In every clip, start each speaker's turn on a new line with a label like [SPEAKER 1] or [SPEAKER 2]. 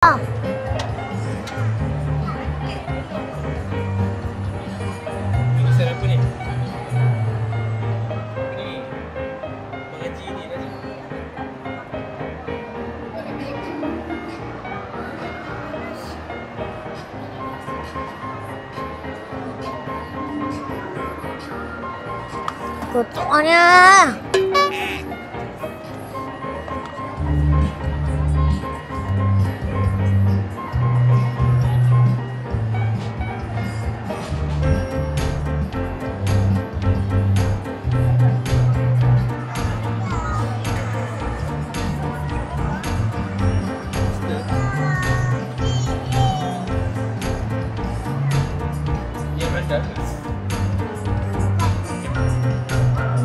[SPEAKER 1] Tulisan apa ni? Ni mengaji ni tadi.
[SPEAKER 2] Kotornya.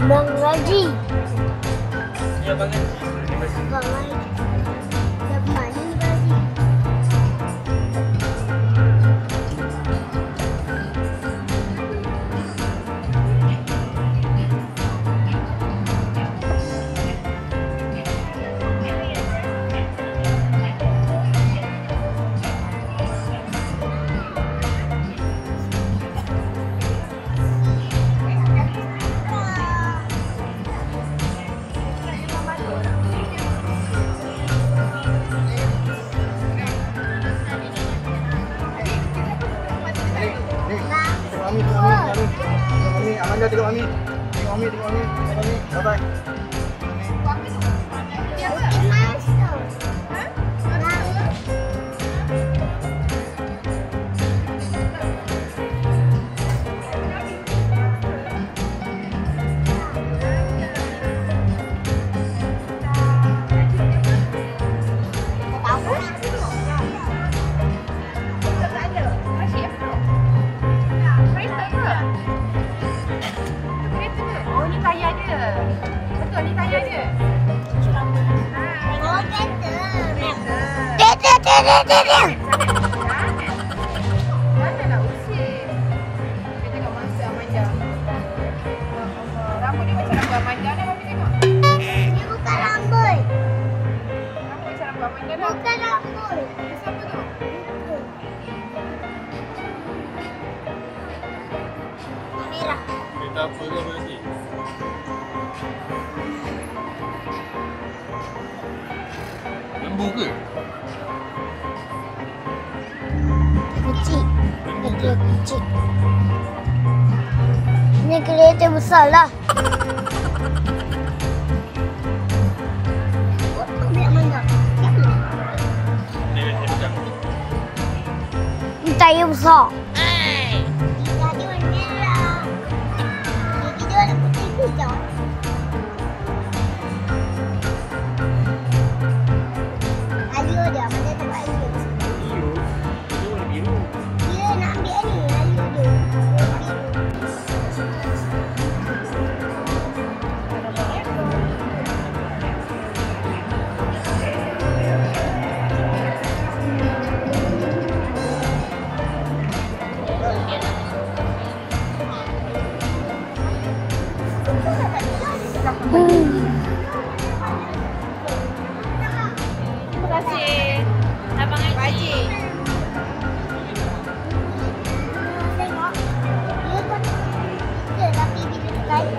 [SPEAKER 2] Bang Raji.
[SPEAKER 1] Ya, Bang Haji.
[SPEAKER 2] Bang Raji. Dah mana ni Bang Raji?
[SPEAKER 3] Amanda tengok Mami. Tengok Mami. Bye bye.
[SPEAKER 2] Dia.
[SPEAKER 4] Janganlah usik. Kita tengok mangsa Amanda. Rambut dia macam rambut Amanda dah, Mami tengok.
[SPEAKER 2] Dia bukan rambut.
[SPEAKER 4] Rambut macam rambut Amanda dah.
[SPEAKER 2] Bukan rambut.
[SPEAKER 4] Dia siapa tu?
[SPEAKER 2] Merah.
[SPEAKER 1] Kereta apa ke Bang Haji? Lembu ke?
[SPEAKER 2] Kecil. Kereta kecil. Ini kereta besar lah. Biar mana?
[SPEAKER 1] Ni macam macam.
[SPEAKER 2] Ini tayar besar.
[SPEAKER 4] Terima kasih. Abang Haji.
[SPEAKER 2] Tengok. Dia kan kita tapi bila sekali.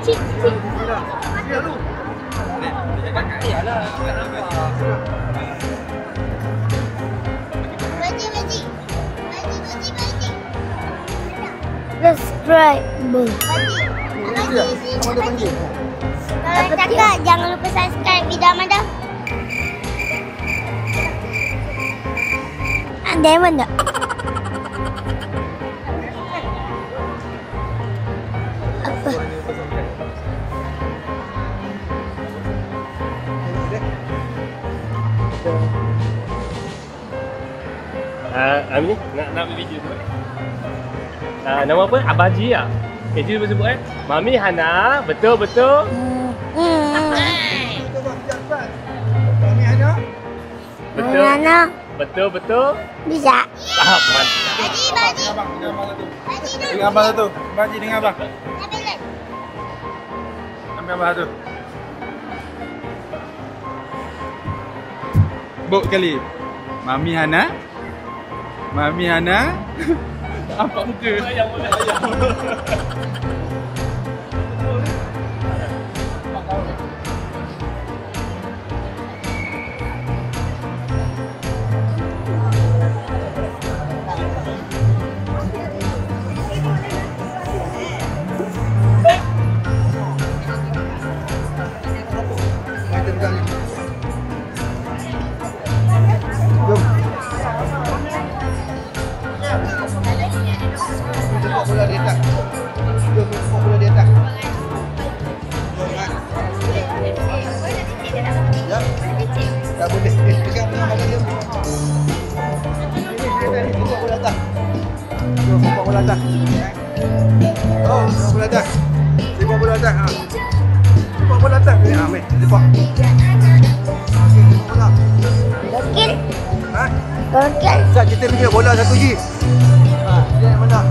[SPEAKER 2] Cik. Baji. Subscribe. Baji.
[SPEAKER 3] Amanda panggil.
[SPEAKER 2] Kalau cakap jangan lupa subscribe video Amanda. Diamond tak? Apa?
[SPEAKER 1] Ami nak video tu. Nama apa? Abaji ah. Itu sebut Mami Hana, betul.
[SPEAKER 3] Mami Hana.
[SPEAKER 1] Betul.
[SPEAKER 2] Hana.
[SPEAKER 1] Betul.
[SPEAKER 2] Bisa.
[SPEAKER 1] Mantap.
[SPEAKER 2] Baji.
[SPEAKER 3] Dengan abang satu. Baji dengan abang. Ambil abah tu. Buk kali. Mami Hana. Mami Hana. Nampak muka.
[SPEAKER 1] Ayam.
[SPEAKER 3] Jom. Tepuk bola di atas. Jom tepuk bola di atas. Jom kan. Ya. Tak boleh. Pegang bola dia. Ini tepuk bola atas. Jom tepuk bola atas. Oh, tepuk bola atas. Tepuk bola atas. Ha. Tepuk bola atas. Ha, meh. Tepuk. Okey, tepuk bola.
[SPEAKER 2] Gokil.
[SPEAKER 3] Ha?
[SPEAKER 2] Gokil.
[SPEAKER 3] Ustaz, kita punya bola 1G. Ha, dia yang mana?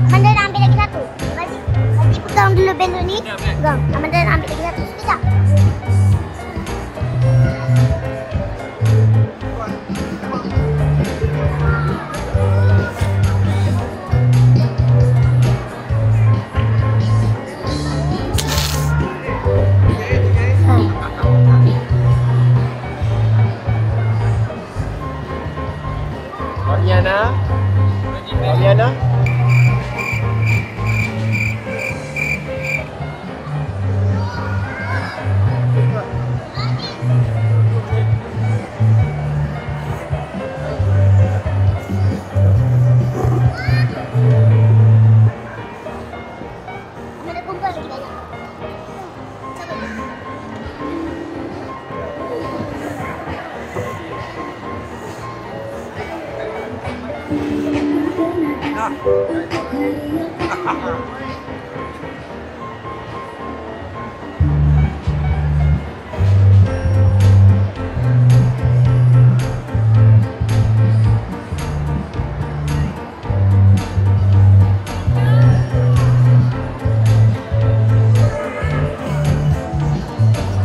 [SPEAKER 2] Amanda nak ambil lagi satu. Bagi pegang dulu benda ni. Pegang. Amanda nak ambil lagi satu. Sekejap.
[SPEAKER 1] Mami Hana. Mami Hana.
[SPEAKER 2] Amanda kumpul lagi banyak. Sabar.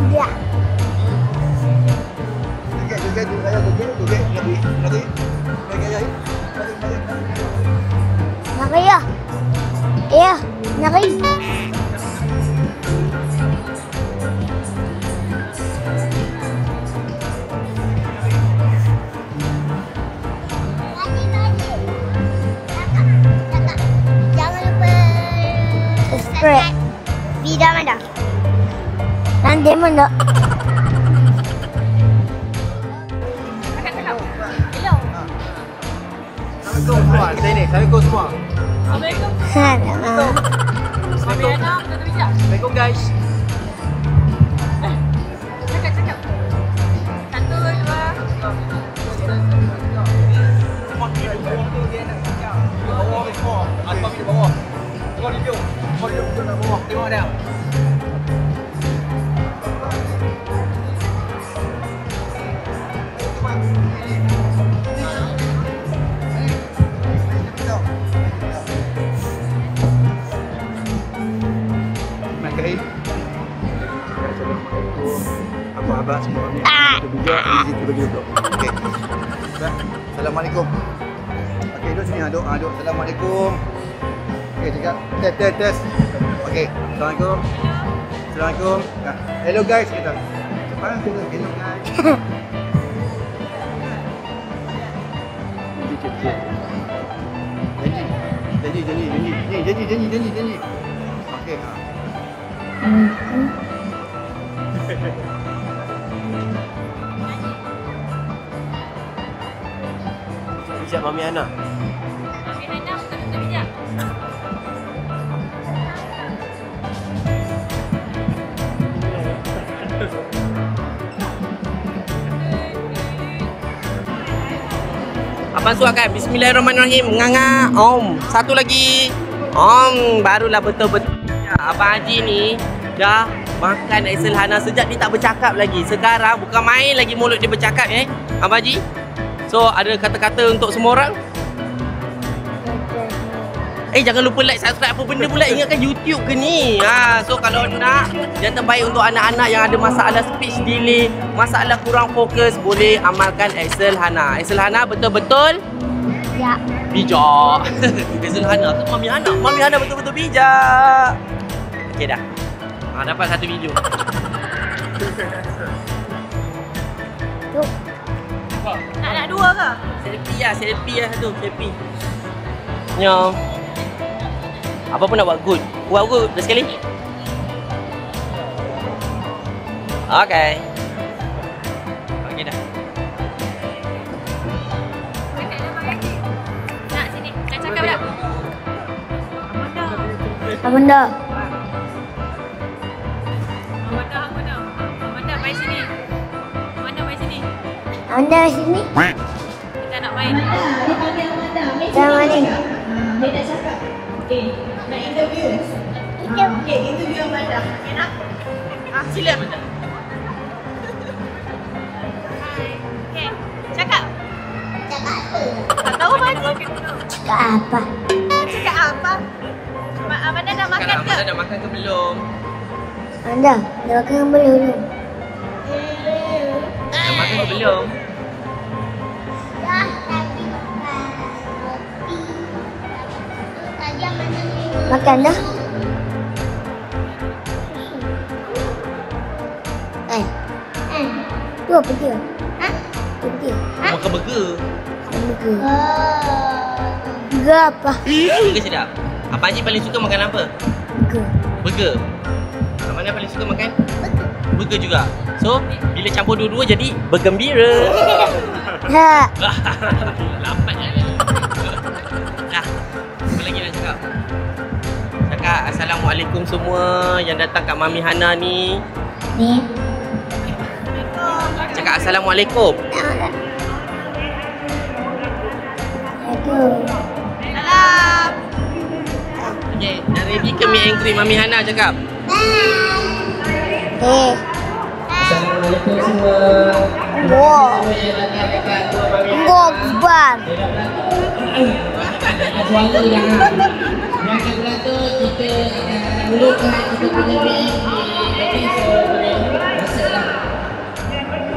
[SPEAKER 2] Ya. Nari ya. Ya, nari. Jangan lupa subscribe video Amanda. Nanti mana?
[SPEAKER 3] Assalamualaikum semua. Sini, Assalamualaikum semua.
[SPEAKER 4] Assalamualaikum. Mami Hana, betul bijak.
[SPEAKER 3] Assalamualaikum guys.
[SPEAKER 4] Cakap. 1, 2.
[SPEAKER 3] Bawah ni semua. Asal di bawah. Tengok review. Tengok review nak bawah. Tengok dia. Abang semua ni. Kita bijak di situ bagi duduk. Okey. Dah. Assalamualaikum. Okey, duduk sini. Duduk. Assalamualaikum. Okey, cakap test. Okey. Assalamualaikum. Assalamualaikum. Hello guys kita. Cepat kita. Hello guys. Janji. Okey.
[SPEAKER 1] Bijak Mami Hana.
[SPEAKER 4] Mami Hana, betul bijak.
[SPEAKER 5] Abang suapkan Bismillahirrahmanirrahim. Nganga om. Satu lagi. Om, barulah betul-betul. Abang Haji ni dah makan Aisel Hana sejak dia tak bercakap lagi. Sekarang bukan main lagi mulut dia bercakap Abang Haji. So ada kata-kata untuk semua orang. Jangan lupa like, subscribe apa benda pula. Ingatkan YouTube ke ni. So kalau nak yang terbaik untuk anak-anak yang ada masalah speech delay, masalah kurang fokus, boleh amalkan Aisel Hana. Aisel Hana betul-betul
[SPEAKER 2] Ya.
[SPEAKER 5] bijak. Aisel Hana ke Mami Hana? Mami Hana betul-betul bijak. Okey dah. Dapat satu video.
[SPEAKER 2] Tu.
[SPEAKER 4] Nak dua ke?
[SPEAKER 5] Selfie lah satu. Selfie. Nyom. Apa pun nak buat good. Buat good dah sekali. Okay. Okay dah.
[SPEAKER 4] Nak sini. Nak cakap dah.
[SPEAKER 2] Apa benda?
[SPEAKER 4] Amanda main sini. Amanda main sini.
[SPEAKER 2] Anda sini?
[SPEAKER 4] Kita nak main.
[SPEAKER 2] Sama ni.
[SPEAKER 4] Dia nak cakap. Nak interview. Interview Amanda. Okay nak? Sila Amanda. Okay. Cakap.
[SPEAKER 2] Cakap apa?
[SPEAKER 4] Tak tahu Amanda.
[SPEAKER 2] Cakap apa?
[SPEAKER 4] Cakap apa? Amanda dah makan ke?
[SPEAKER 5] Amanda dah makan ke belum?
[SPEAKER 2] Anda dah makan belum?
[SPEAKER 5] Dah makan ke belum?
[SPEAKER 2] Dah, tapi makan roti. Tadi Amanda makan dah. Tu apa dia? Tu dia.
[SPEAKER 5] Makan burger.
[SPEAKER 2] Burger. Burger apa?
[SPEAKER 5] Burger sedap. Abang Haji paling suka makan apa?
[SPEAKER 2] Burger.
[SPEAKER 5] Burger. Amanda paling suka makan? Burger juga. So, bila campur dua-dua jadi bergembira.
[SPEAKER 2] Ha.
[SPEAKER 5] Lambat je. Dah. Apa lagi nak cakap? Cakap Assalamualaikum semua yang datang kat Mami Hana ni.
[SPEAKER 2] Ni.
[SPEAKER 5] Cakap Assalamualaikum.
[SPEAKER 2] Aduh.
[SPEAKER 4] Salam.
[SPEAKER 5] Okay, dah ready ke meet and greet Mami Hana cakap? Assalamualaikum semua.
[SPEAKER 2] Wow. Wow, besar.
[SPEAKER 5] Suara yang akan beratur kita akan mulakan kita punya meet and greet. So boleh rasalah.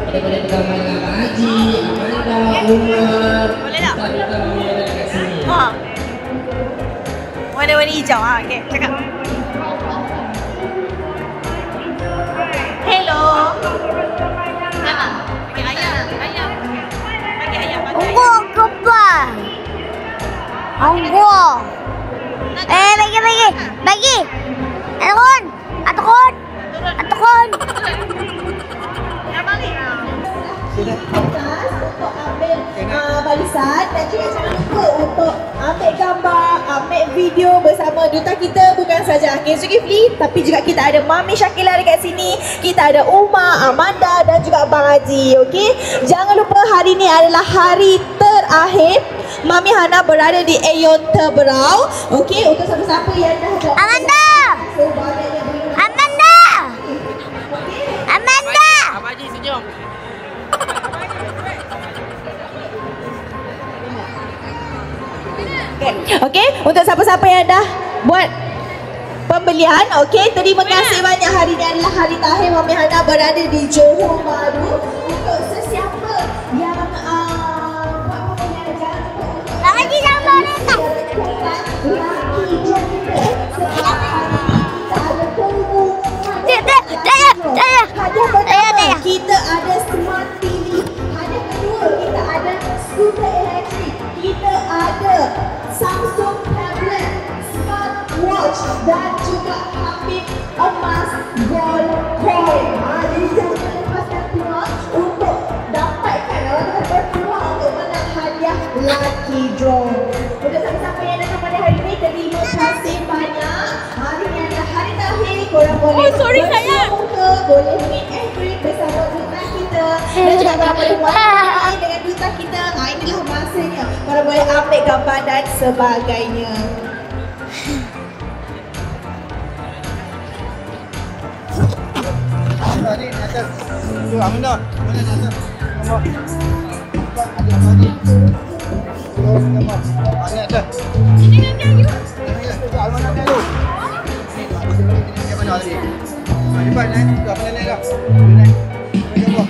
[SPEAKER 5] Kita boleh bersama dengan Abang Haji, Amanda, Umar.
[SPEAKER 4] Boleh tak?
[SPEAKER 5] Kita Mami Hana dekat sini.
[SPEAKER 4] Warna-warna hijau. Okay, cakap. Hello. Nama? Bagi ayam. Ayam. Bagi ayam.
[SPEAKER 2] Wow, kebal. Wow. Bagi. Bagi. Atukon. Atukon. Atukon.
[SPEAKER 4] Dah balik.
[SPEAKER 6] Untuk ambil barisan dan juga jangan lupa untuk ambil gambar, ambil video bersama duta kita, bukan saja Hakim Zulkifli tapi juga kita ada Mami Syakila dekat sini, kita ada Uma, Amanda dan juga Abang Haji. Okey, jangan lupa hari ini adalah hari terakhir Mami Hana berada di Aeon Terberau. Okey, untuk siapa-siapa yang dah ada
[SPEAKER 2] Amanda. Amanda. Amanda.
[SPEAKER 5] Abang Haji senyum.
[SPEAKER 6] Okey, untuk siapa-siapa yang dah buat pembelian, okey, terima kasih banyak. Hari ini adalah hari terakhir Mami Hana berada di Johor Bahru. Untuk sesiapa yang buat pembelian, jangan lupa untuk
[SPEAKER 2] Lagi jangan letak.
[SPEAKER 6] kita ada smart TV. Hadiah kedua kita ada skuter elektrik. Kita ada Samsung tablet, smart watch dan juga Habib emas gold coin. Jadi jangan lepaskan peluang untuk dapatkan peluang untuk menang hadiah lucky draw. Untuk siapa-siapa yang datang pada hari ini, terima kasih banyak. Hari ini adalah hari terakhir. Korang boleh boleh meet and greet bersama duta kita dan juga korang boleh one-on-one dengan duta kita. Inilah masanya. Korang boleh ambil gambar dan sebagainya.
[SPEAKER 3] Tadi ni atas. Tu Aminah. Mana ni atas? Nombor. Ada tadi. Terus nombor. Ni atas. Ini tu Almanah ni tu. Ni dia mana tadi? Cepat naik. Dah kena naik dah. Naik. Naik nombor.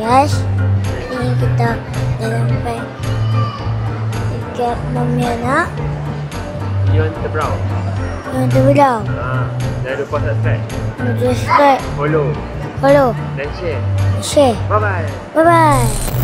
[SPEAKER 2] Guys, ini kita dah sampai dekat Mami Anak.
[SPEAKER 1] Ion Tebrau.
[SPEAKER 2] Yang terbelau.
[SPEAKER 1] Jangan lupa subscribe,
[SPEAKER 2] Subscribe,
[SPEAKER 1] follow
[SPEAKER 2] follow,
[SPEAKER 1] dan share.
[SPEAKER 2] share.
[SPEAKER 1] Bye bye.
[SPEAKER 2] Bye bye.